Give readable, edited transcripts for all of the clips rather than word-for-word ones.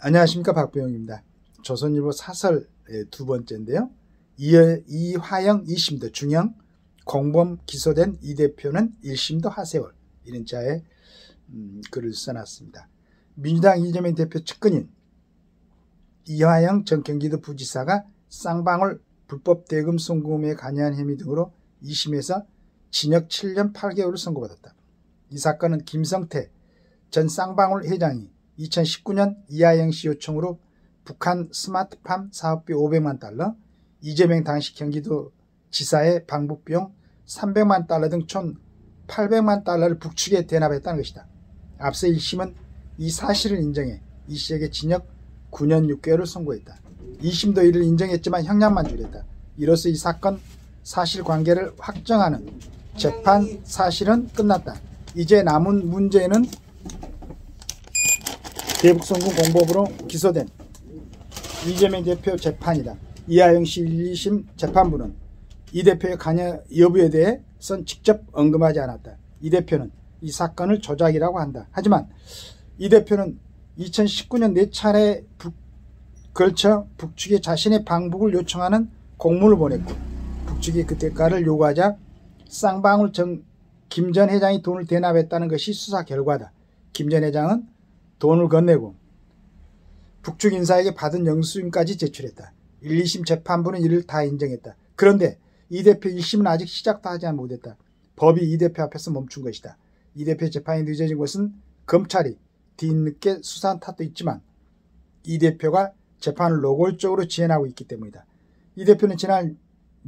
안녕하십니까, 박부영입니다. 조선일보 사설 두 번째인데요. 이화영 2심도 중형, 공범 기소된 이 대표는 1심도 하세월, 이런 자의 글을 써놨습니다. 민주당 이재명 대표 측근인 이화영 전 경기도 부지사가 쌍방울 불법 대금 송금에 관여한 혐의 등으로 2심에서 징역 7년 8개월을 선고받았다. 이 사건은 김성태 전 쌍방울 회장이 2019년 이화영 씨 요청으로 북한 스마트팜 사업비 500만 달러, 이재명 당시 경기도 지사의 방북비용 300만 달러 등 총 800만 달러를 북측에 대납했다는 것이다. 앞서 1심은 이 사실을 인정해 이 씨에게 징역 9년 6개월을 선고했다. 2심도 이를 인정했지만 형량만 줄였다. 이로써 이 사건 사실관계를 확정하는 재판 사실은 끝났다. 이제 남은 문제는 대북송금 공범으로 기소된 이재명 대표 재판이다. 이화영 씨 1, 2심 재판부는 이 대표의 관여 여부에 대해선 직접 언급하지 않았다. 이 대표는 이 사건을 조작이라고 한다. 하지만 이 대표는 2019년 4차례 걸쳐 북측에 자신의 방북을 요청하는 공문을 보냈고, 북측이 그 대가를 요구하자 쌍방울 김 전 회장이 돈을 대납했다는 것이 수사 결과다. 김 전 회장은 돈을 건네고 북측 인사에게 받은 영수증까지 제출했다. 1, 2심 재판부는 이를 다 인정했다. 그런데 이 대표 1심은 아직 시작도 하지 못했다. 법이 이 대표 앞에서 멈춘 것이다. 이 대표 재판이 늦어진 것은 검찰이 뒤늦게 수사한 탓도 있지만 이 대표가 재판을 노골적으로 지연하고 있기 때문이다. 이 대표는 지난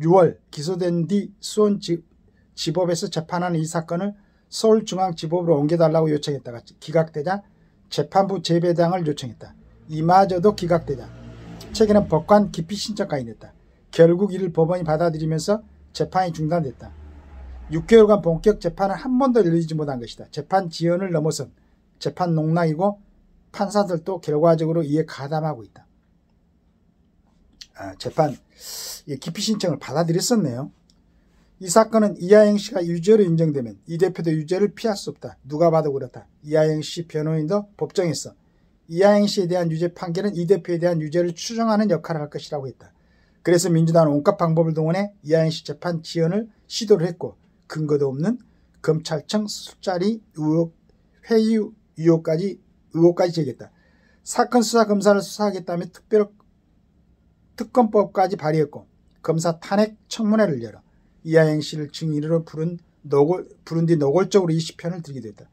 6월 기소된 뒤 수원지법에서 재판하는 이 사건을 서울중앙지법으로 옮겨달라고 요청했다가 기각되자 재판부 재배당을 요청했다. 이마저도 기각되자 최근에 법관 기피 신청까지 냈다. 결국 이를 법원이 받아들이면서 재판이 중단됐다. 6개월간 본격 재판을 한 번도 열리지 못한 것이다. 재판 지연을 넘어선 재판 농락이고 판사들도 결과적으로 이에 가담하고 있다. 재판 기피 신청을 받아들였었네요. 이 사건은 이화영 씨가 유죄로 인정되면 이 대표도 유죄를 피할 수 없다. 누가 봐도 그렇다. 이화영 씨 변호인도 법정에서 이화영 씨에 대한 유죄 판결은 이 대표에 대한 유죄를 추정하는 역할을 할 것이라고 했다. 그래서 민주당은 온갖 방법을 동원해 이화영 씨 재판 지연을 시도를 했고, 근거도 없는 검찰청 술자리 의혹, 회유 의혹까지 제기했다. 사건 수사 검사를 수사하겠다며 특검법까지 발의했고, 검사 탄핵 청문회를 열어 이화영 씨를 증인으로 부른 뒤 노골적으로 20편을 들기도 했다.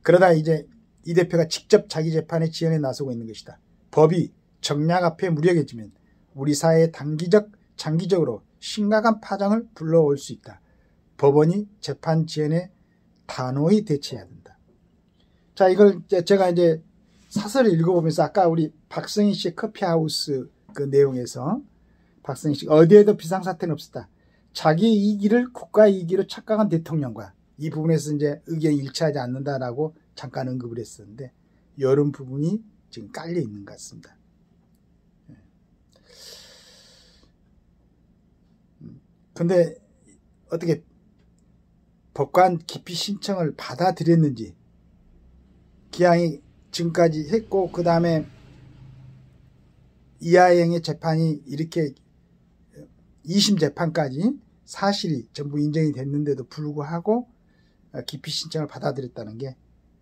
그러다 이제 이 대표가 직접 자기 재판에 지연에 나서고 있는 것이다. 법이 정략 앞에 무력해지면 우리 사회에 장기적으로 심각한 파장을 불러올 수 있다. 법원이 재판 지연에 단호히 대처해야 된다. 자, 이걸 제가 이제 사설을 읽어보면서 아까 우리 박성희 씨의 커피하우스 그 내용에서 박성희 씨가 어디에도 비상사태는 없었다. 자기 이익을 국가 이익으로 착각한 대통령과 이 부분에서 이제 의견이 일치하지 않는다라고 잠깐 언급을 했었는데, 이런 부분이 지금 깔려 있는 것 같습니다. 근데 어떻게 법관 기피 신청을 받아들였는지, 기왕이 지금까지 했고 그 다음에 이화영의 재판이 이렇게 2심 재판까지 사실이 전부 인정이 됐는데도 불구하고 기피 신청을 받아들였다는 게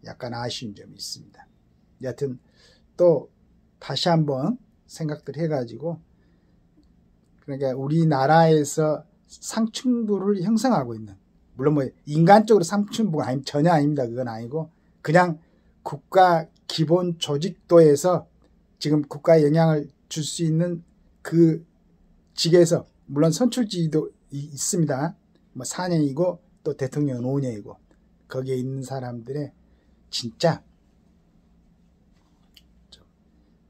약간 아쉬운 점이 있습니다. 여하튼 또 다시 한번 생각들 해가지고, 그러니까 우리나라에서 상층부를 형성하고 있는, 물론 뭐 인간적으로 상층부가 전혀 아닙니다. 그건 아니고 그냥 국가 기본 조직도에서 지금 국가에 영향을 줄 수 있는 그 직에서, 물론 선출직도 있습니다. 뭐 4년이고 또 대통령은 5년이고 거기에 있는 사람들의 진짜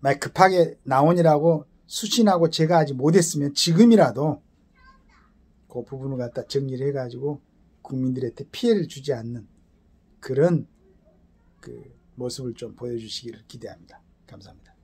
말 급하게 나오니라고 수신하고 제가 아직 못했으면 지금이라도 그 부분을 갖다 정리를 해가지고 국민들한테 피해를 주지 않는 그런 그 모습을 좀 보여주시기를 기대합니다. 감사합니다.